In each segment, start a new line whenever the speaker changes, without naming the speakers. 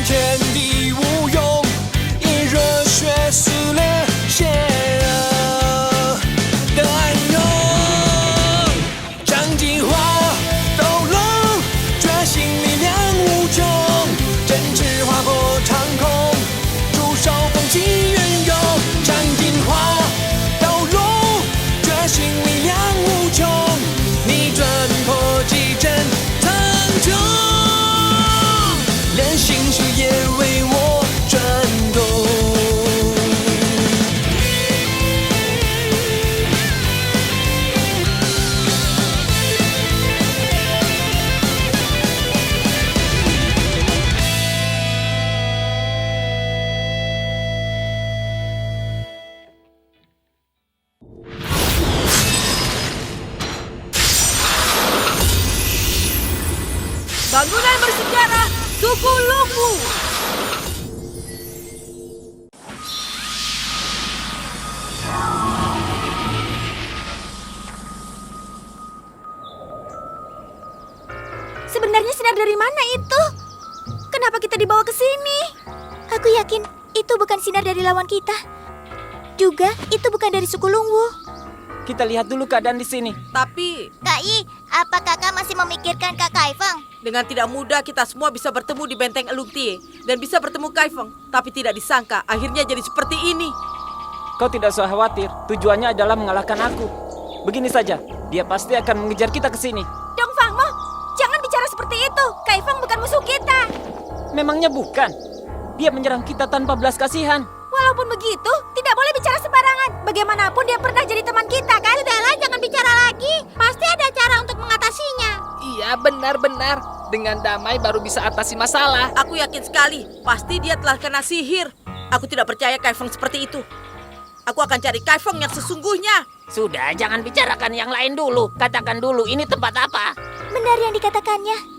天地无用，以热血撕裂邪恶的暗涌。张继华斗龙，决心力量无穷，振翅划破长空，出手风起云涌。张继华斗龙，决心力量无穷，逆转破击阵苍穹，连心血也为我转动。
Bangunan bersejarah Suku Lungwu.
Sebenarnya sinar dari mana itu? Kenapa kita dibawa ke sini? Aku yakin itu bukan sinar dari lawan kita. Juga itu bukan dari suku Lungwu.
Kita lihat dulu keadaan di sini.
Tapi
Kak Yi, apa kakak masih memikirkan Kak Kaifeng?
dengan tidak mudah kita semua bisa bertemu di benteng Elungtie dan bisa bertemu Kaifeng. Tapi tidak disangka akhirnya jadi seperti ini.
Kau tidak usah khawatir. Tujuannya adalah mengalahkan aku. Begini saja, dia pasti akan mengejar kita ke sini.
Dong Fangmo, jangan bicara seperti itu. Kaifeng bukan musuh kita.
Memangnya bukan? Dia menyerang kita tanpa belas kasihan.
Walaupun begitu, tidak boleh bicara sembarangan. Bagaimanapun dia pernah jadi teman kita, kan? Sudahlah, jangan bicara lagi. Pasti ada cara untuk mengatasinya.
Iya, benar-benar. Dengan damai baru bisa atasi masalah.
Aku yakin sekali, pasti dia telah kena sihir. Aku tidak percaya Kaifeng seperti itu. Aku akan cari Kaifeng yang sesungguhnya.
Sudah, jangan bicarakan yang lain dulu. Katakan dulu, ini tempat apa?
Benar yang dikatakannya.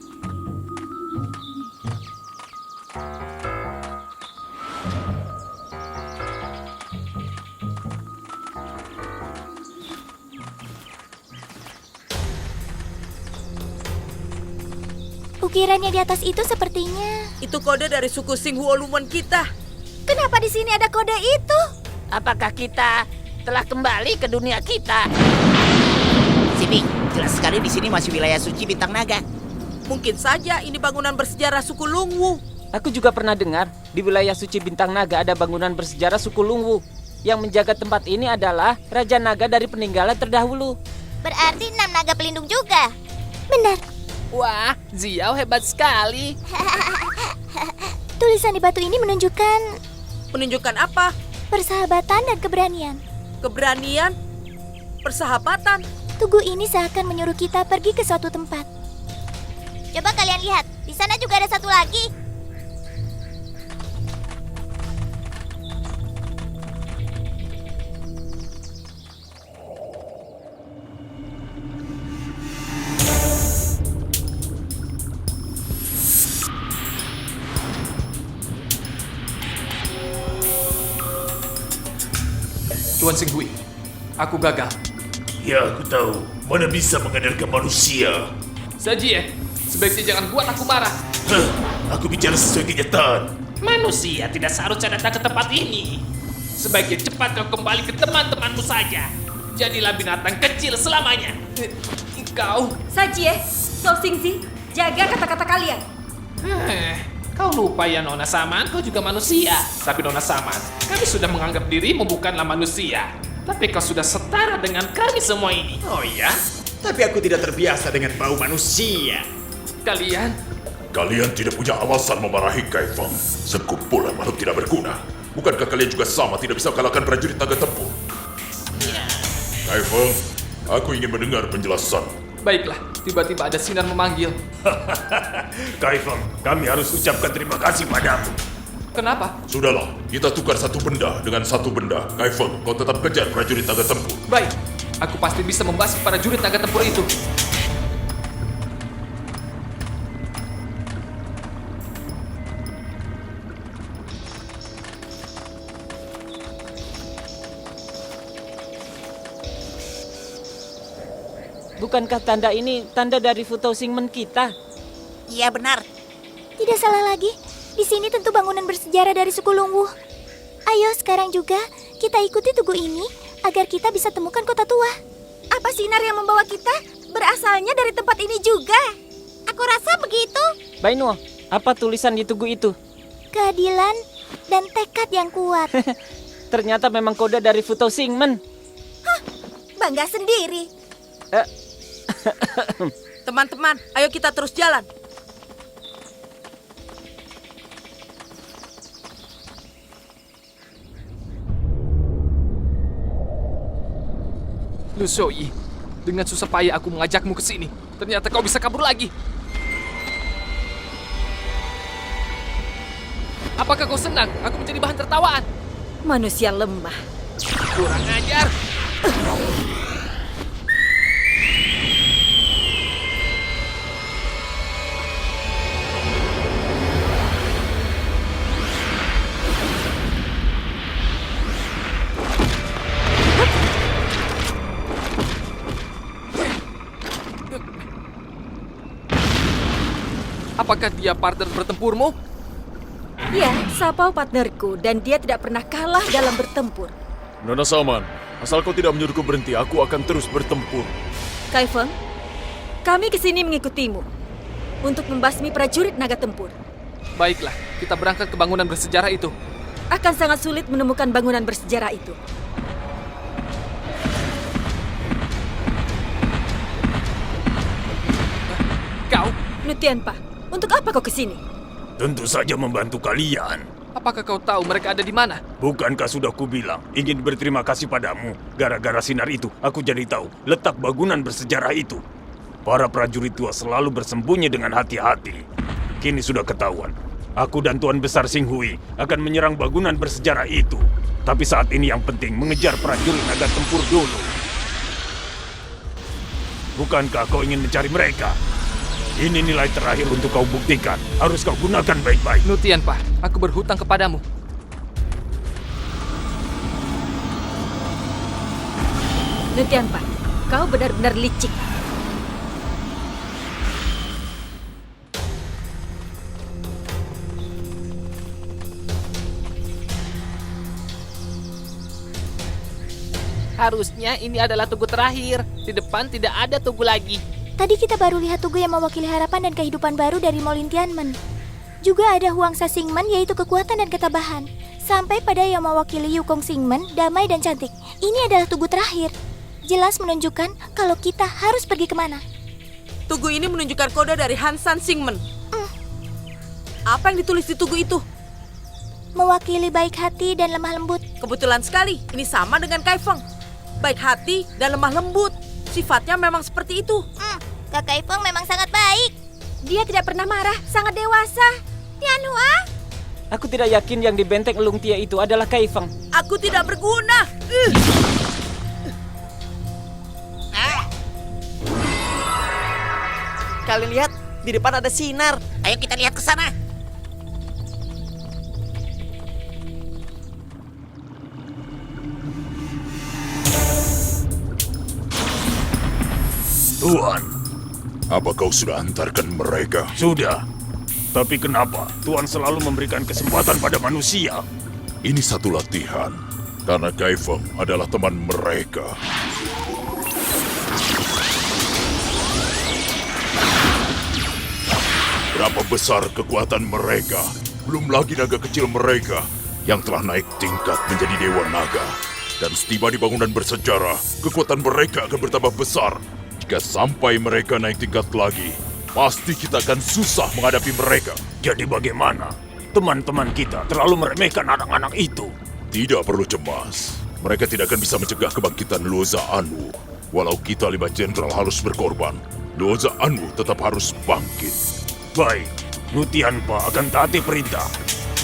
Ukirannya di atas itu sepertinya.
Itu kode dari suku Xinghuo Lumon kita.
Kenapa di sini ada kode itu?
Apakah kita telah kembali ke dunia kita?
Siping, jelas sekali di sini masih wilayah suci Bintang Naga.
Mungkin saja ini bangunan bersejarah suku Lungwu.
Aku juga pernah dengar, di wilayah suci Bintang Naga ada bangunan bersejarah suku Lungwu. Yang menjaga tempat ini adalah Raja Naga dari peninggalan terdahulu.
Berarti 6 naga pelindung juga. Benar.
Wah, Ziao hebat sekali.
Tulisan di batu ini menunjukkan
Menunjukkan apa?
persahabatan dan keberanian.
Keberanian? Persahabatan?
Tugu ini seakan menyuruh kita pergi ke suatu tempat. Coba kalian lihat, di sana juga ada satu lagi.
Tuan Xinghui, aku gagal.
Ya, aku tahu. Mana bisa mengandalkan manusia.
Saji, sebaiknya jangan buat aku marah.
Aku bicara sesuai kenyataan.
Manusia tidak seharusnya datang ke tempat ini.
Sebaiknya cepat kau kembali ke teman-temanmu saja. Jadilah binatang kecil selamanya. Kau...
Sajie, So Xingzi, jaga kata-kata kalian.
Kau lupa ya Nona Saman, kau juga manusia. Tapi Nona Saman, kami sudah menganggap dirimu bukanlah manusia. Tapi kau sudah setara dengan kami semua ini.
Oh ya? Tapi aku tidak terbiasa dengan bau manusia. Kalian tidak punya alasan memarahi Kaifeng. Sekumpulan makhluk tidak berguna. Bukankah kalian juga sama tidak bisa kalahkan prajurit naga tempur? Kaifeng, aku ingin mendengar penjelasan.
Baiklah, tiba-tiba ada sinar memanggil.
Kaifeng, kami harus ucapkan terima kasih padamu.
Kenapa?
Sudahlah, kita tukar satu benda dengan satu benda. Kaifeng, kau tetap kejar prajurit naga tempur.
Baik, aku pasti bisa membasmi prajurit naga tempur itu.
Bukankah tanda ini tanda dari Futou Xingmen kita?
Iya benar.
Tidak salah lagi. Di sini tentu bangunan bersejarah dari suku Lungwu. Ayo sekarang juga kita ikuti tugu ini agar kita bisa temukan kota tua. Apa sinar yang membawa kita berasalnya dari tempat ini juga? Aku rasa begitu.
Bainwo, apa tulisan di tugu itu?
Keadilan dan tekad yang kuat.
Ternyata memang kode dari Futo Singmen.
Bangga sendiri.
Teman-teman, ayo kita terus jalan.
Lu Xiaoyi, dengan susah payah aku mengajakmu ke sini. Ternyata kau bisa kabur lagi. Apakah kau senang aku menjadi bahan tertawaan?
Manusia lemah.
Kurang ajar. Apakah dia partner bertempurmu?
Ya, Sapau partnerku dan dia tidak pernah kalah dalam bertempur.
Nona Saman, asal kau tidak menyuruhku berhenti, aku akan terus bertempur.
Kaifeng, kami kesini mengikutimu untuk membasmi prajurit naga tempur.
Baiklah, kita berangkat ke bangunan bersejarah itu.
Akan sangat sulit menemukan bangunan bersejarah itu.
Kau?
Nutianpa, untuk apa kau kesini?
Tentu saja membantu kalian.
Apakah kau tahu mereka ada di mana?
Bukankah sudah kubilang ingin berterima kasih padamu? Gara-gara sinar itu, aku jadi tahu letak bangunan bersejarah itu. Para prajurit tua selalu bersembunyi dengan hati-hati. Kini sudah ketahuan. Aku dan Tuan Besar Xinghui akan menyerang bangunan bersejarah itu. Tapi saat ini yang penting mengejar prajurit naga tempur dulu. Bukankah kau ingin mencari mereka? Ini nilai terakhir untuk kau buktikan. Harus kau gunakan baik-baik.
Nutianpa, aku berhutang kepadamu.
Nutianpa, kau benar-benar licik.
Harusnya ini adalah tugu terakhir. Di depan tidak ada tugu lagi.
Tadi kita baru lihat tugu yang mewakili harapan dan kehidupan baru dari Molin Tianmen. Juga ada Huangsa Xingmen yaitu kekuatan dan ketabahan. Sampai pada yang mewakili Yukong Xingmen, damai dan cantik. Ini adalah tugu terakhir. Jelas menunjukkan kalau kita harus pergi kemana.
Tugu ini menunjukkan kode dari Hansan Xingmen. Apa yang ditulis di tugu itu?
Mewakili baik hati dan lemah lembut.
Kebetulan sekali, ini sama dengan Kaifeng. Baik hati dan lemah lembut. Sifatnya memang seperti itu.
Kak Kaifeng memang sangat baik.
Dia tidak pernah marah, sangat dewasa.
Tianhua?
Aku tidak yakin yang di benteng Elung Tia itu adalah Kaifeng.
Aku tidak berguna.
Kalian lihat, di depan ada sinar. Ayo kita lihat ke sana.
Tuan, apa kau sudah antarkan mereka?
Sudah. Tapi kenapa Tuan selalu memberikan kesempatan pada manusia?
Ini satu latihan, karena Kaifeng adalah teman mereka. Berapa besar kekuatan mereka? Belum lagi naga kecil mereka yang telah naik tingkat menjadi Dewa Naga. Dan setiba di bangunan bersejarah, kekuatan mereka akan bertambah besar. Jika sampai mereka naik tingkat lagi, pasti kita akan susah menghadapi mereka.
Jadi bagaimana? Teman-teman kita terlalu meremehkan anak-anak itu.
Tidak perlu cemas. Mereka tidak akan bisa mencegah kebangkitan Luoza Anwu. Walau kita 5 jenderal harus berkorban, Luoza Anwu tetap harus bangkit.
Baik, Nutianpa akan taati perintah.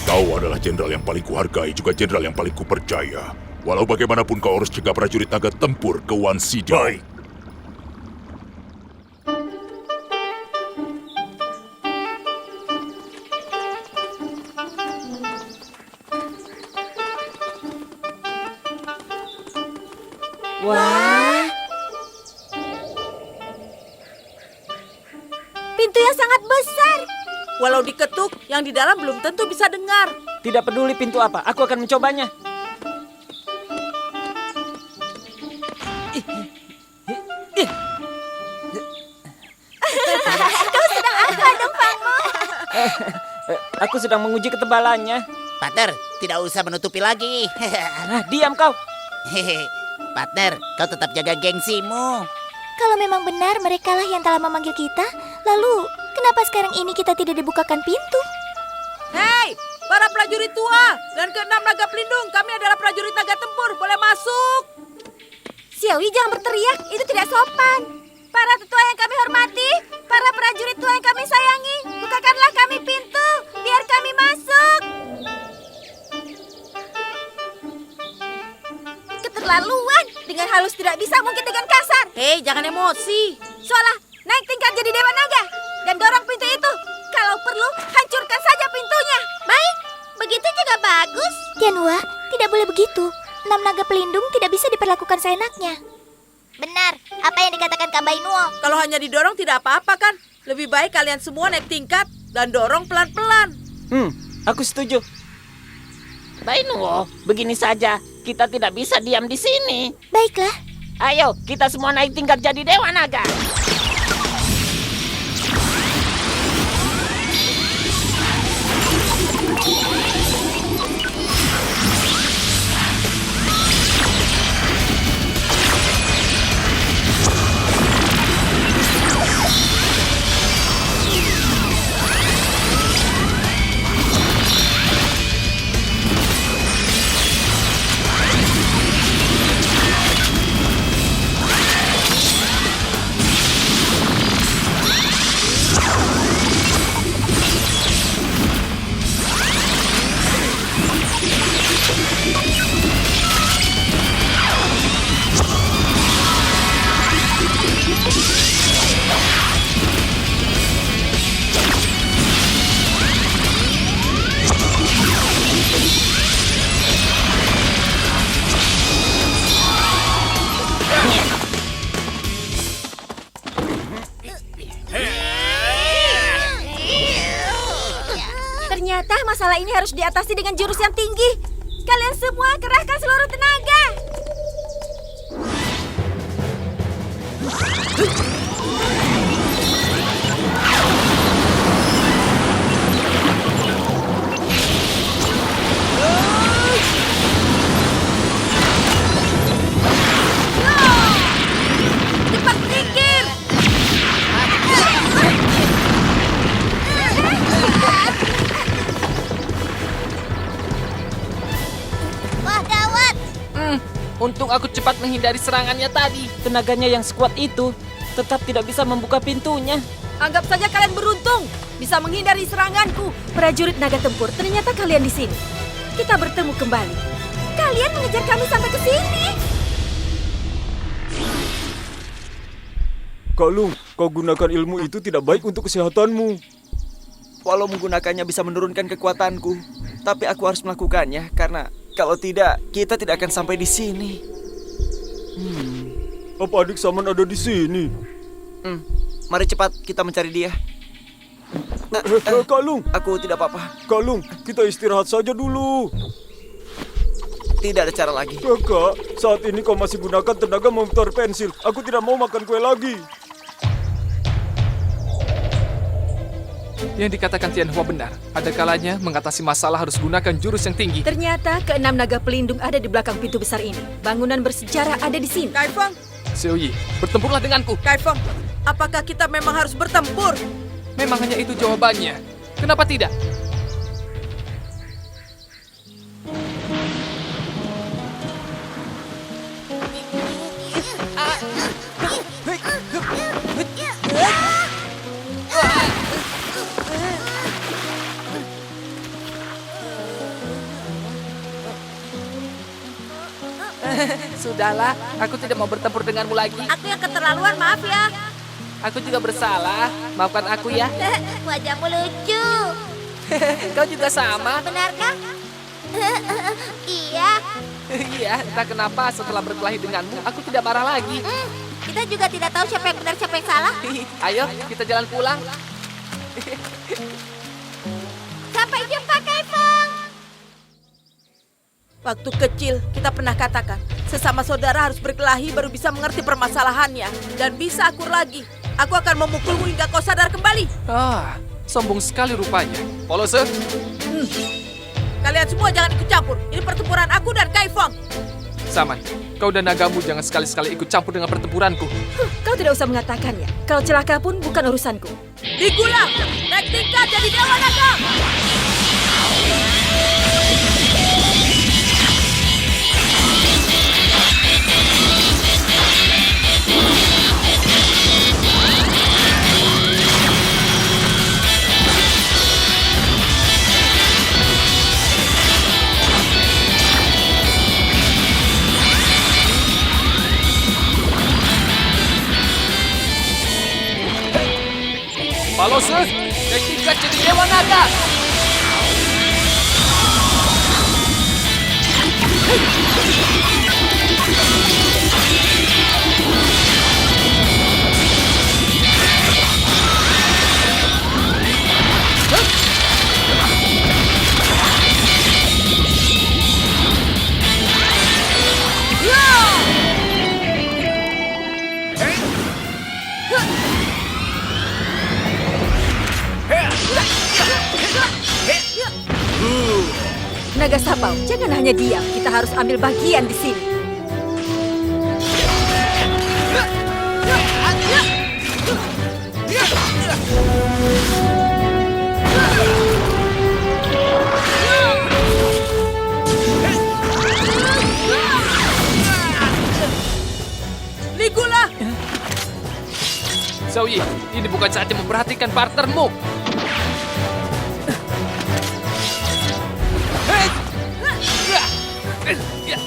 Kau adalah jenderal yang paling kuhargai, juga jenderal yang paling kupercaya. Walau bagaimanapun kau harus cegah prajurit naga tempur ke Wan Sidao.
Baik.
Wah. Pintu yang sangat besar.
Walau diketuk, yang di dalam belum tentu bisa dengar.
Tidak peduli pintu apa, aku akan mencobanya.
Kau sedang apa dong, Fangmo?
Aku sedang menguji ketebalannya.
Partner, tidak usah menutupi lagi.
Diam kau.
Partner, kau tetap jaga gengsimu.
Kalau memang benar merekalah yang telah memanggil kita, lalu kenapa sekarang ini kita tidak dibukakan pintu?
Hei, para prajurit tua dan ke-6 naga pelindung, kami adalah prajurit naga tempur, boleh masuk.
Xiaoyi, jangan berteriak, itu tidak sopan. Para tetua yang kami hormati, para prajurit tua yang kami sayangi, bukakanlah kami pintu, biar kami masuk. Keterlaluan, dengan halus tidak bisa, mungkin dengan kasar.
Hei, jangan emosi.
Soalah, naik tingkat jadi Dewa Naga dan dorong pintu itu. Kalau perlu, hancurkan saja pintunya. Baik, begitu juga bagus. Tianhua, tidak boleh begitu. 6 naga pelindung tidak bisa diperlakukan seenaknya. Benar, apa yang dikatakan Kak Bainuo.
Kalau hanya didorong tidak apa-apa kan? Lebih baik kalian semua naik tingkat dan dorong pelan-pelan.
Aku setuju.
Bainuo, begini saja. Kita tidak bisa diam di sini.
Baiklah.
Ayo, kita semua naik tingkat jadi Dewa Naga.
Ternyata masalah ini harus diatasi dengan jurus yang tinggi. Kalian semua kerahkan seluruh tenaga.
Cepat pikir.
Wah, gawat.
Untung aku cepat menghindari serangannya tadi.
Tenaganya yang sekuat itu tetap tidak bisa membuka pintunya.
Anggap saja kalian beruntung bisa menghindari seranganku. Prajurit naga tempur, ternyata kalian di sini. Kita bertemu kembali. Kalian mengejar kami sampai ke sini.
Kak Lung, kau gunakan ilmu itu tidak baik untuk kesehatanmu.
Walau menggunakannya bisa menurunkan kekuatanku, tapi aku harus melakukannya karena kalau tidak, kita tidak akan sampai di sini.
Apa adik Saman ada di sini?
Mari cepat kita mencari dia.
Kak Lung,
Aku tidak apa-apa.
Kak Lung, kita istirahat saja dulu.
Tidak ada cara lagi.
Kakak, saat ini kau masih gunakan tenaga memutar pensil. Aku tidak mau makan kue lagi.
Yang dikatakan Tianhua benar. Ada kalanya mengatasi masalah harus gunakan jurus yang tinggi.
Ternyata ke-6 naga pelindung ada di belakang pintu besar ini. Bangunan bersejarah ada di sini.
Kaifeng,
Xiaoyi, bertempurlah denganku.
Kaifeng, apakah kita memang harus bertempur?
Memang hanya itu jawabannya. Kenapa tidak?
Sudahlah, aku tidak mau bertempur denganmu lagi.
Aku yang keterlaluan, maaf ya.
Aku juga bersalah. Maafkan aku ya.
Wajahmu lucu.
Kau juga sama.
Benarkah? Iya.
Iya, entah kenapa setelah berkelahi denganmu, aku tidak marah lagi.
Kita juga tidak tahu siapa yang benar siapa yang salah.
Ayo, kita jalan pulang.
Sampai jumpa, Kaifeng.
Waktu kecil, kita pernah katakan, sesama saudara harus berkelahi baru bisa mengerti permasalahannya. Dan bisa akur lagi. Aku akan memukulmu hingga kau sadar kembali.
Sombong sekali rupanya. Polose?
Kalian semua jangan ikut campur. Ini pertempuran aku dan Kaifeng.
Saman, kau dan nagamu jangan sekali-sekali ikut campur dengan pertempuranku.
Kau tidak usah mengatakannya. Kalau celaka pun bukan urusanku.
Digula, naik tingkat jadi Dewa Naga.
Palose, naik tingkat jadi Dewa Naga.
Naga Sapau, jangan hanya diam. Kita harus ambil bagian di sini.
Ligula!
Xiaoyi, ini bukan saatnya memperhatikan partnermu.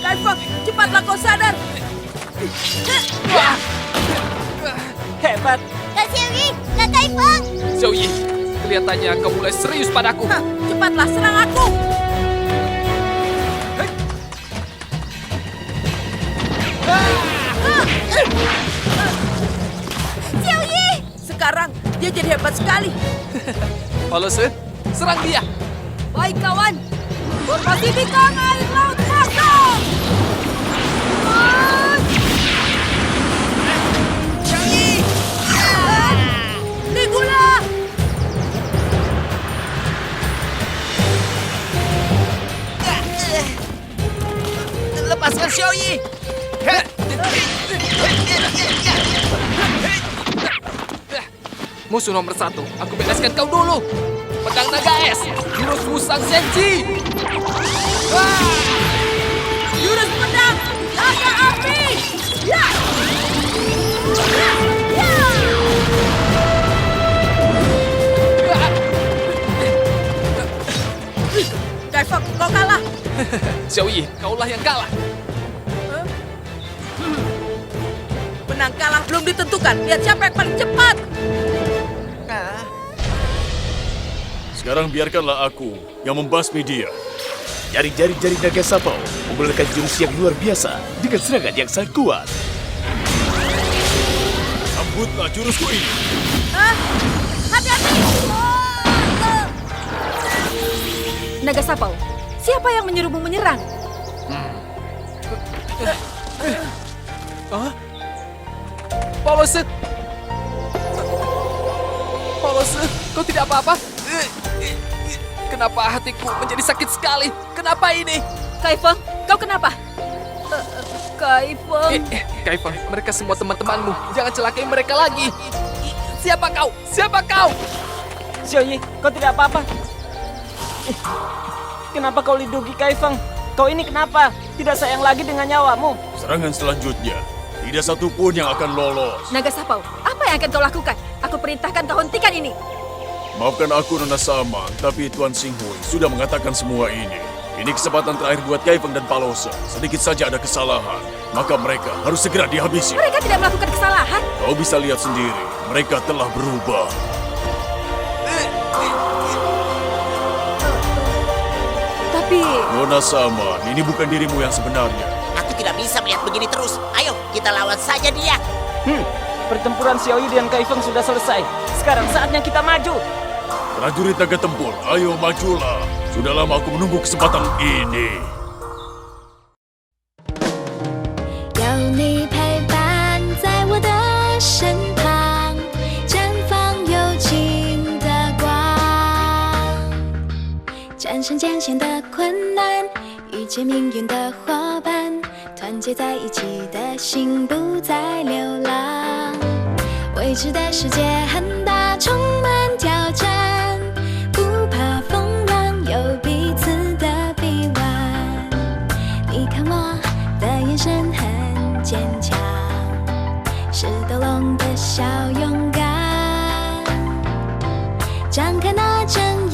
Kaifeng, cepatlah kau sadar.
Hebat.
Kak Xiaoyi, Kak Kaifeng.
Xiaoyi, kelihatannya kau mulai serius padaku.
Cepatlah serang aku.
Xiaoyi!
Sekarang dia jadi hebat sekali.
Palose, serang dia.
Baik, kawan.
Formasi bintang air laut pasang. Ligula!
Lepaskan Xiaoyi.
Musuh nomor 1, aku bereskan kau dulu. Pedang naga es, jurus Wusang Senji.
Jurus pedang naga api. Ya! Kaifeng, kau kalah.
Xiaoyi, kaulah yang kalah.
Menang kalah belum ditentukan. Lihat siapa yang paling cepat.
Sekarang biarkanlah aku yang membasmi dia.
Jari-jari Naga Sapau mengeluarkan jurus yang luar biasa dengan serangan yang sangat kuat.
Sambutlah jurusku ini.
Hati-hati.
Naga Sapau, siapa yang menyuruhmu menyerang?
Palose! Palose, kau tidak apa-apa? Kenapa hatiku menjadi sakit sekali? Kenapa ini?
Kaifeng, kau kenapa? Kaifeng.
Kaifeng, mereka semua teman-temanmu. Jangan celakai mereka lagi. Siapa kau? Siapa kau?
Xiaoyi, kau tidak apa-apa. Kenapa kau lindungi Kaifeng? Kau ini kenapa? Tidak sayang lagi dengan nyawamu?
Serangan selanjutnya, tidak satu pun yang akan lolos.
Naga Sapau, apa yang akan kau lakukan? Aku perintahkan kau hentikan ini.
Maafkan aku, Nona Saman, tapi Tuan Xinghui sudah mengatakan semua ini. Ini kesempatan terakhir buat Kaifeng dan Palose. Sedikit saja ada kesalahan, maka mereka harus segera dihabisi.
Mereka tidak melakukan kesalahan.
Kau bisa lihat sendiri, mereka telah berubah.
Tapi...
Nona Saman, ini bukan dirimu yang sebenarnya.
Aku tidak bisa melihat begini terus. Ayo, kita lawan saja dia.
Pertempuran Xiaoyi dan Kaifeng sudah selesai. Sekarang saatnya kita maju.
Prajurit naga tempur, ayo majulah. Sudah lama aku menunggu kesempatan ini.
有你陪伴在我的身旁，绽放有情的光，战胜艰险的困难，遇见命运的伙伴，团结在一起的心不再流浪。未知的世界很大，充满挑战，不怕风浪，有彼此的臂弯。你看我的眼神很坚强，是斗龙的小勇敢，张开那真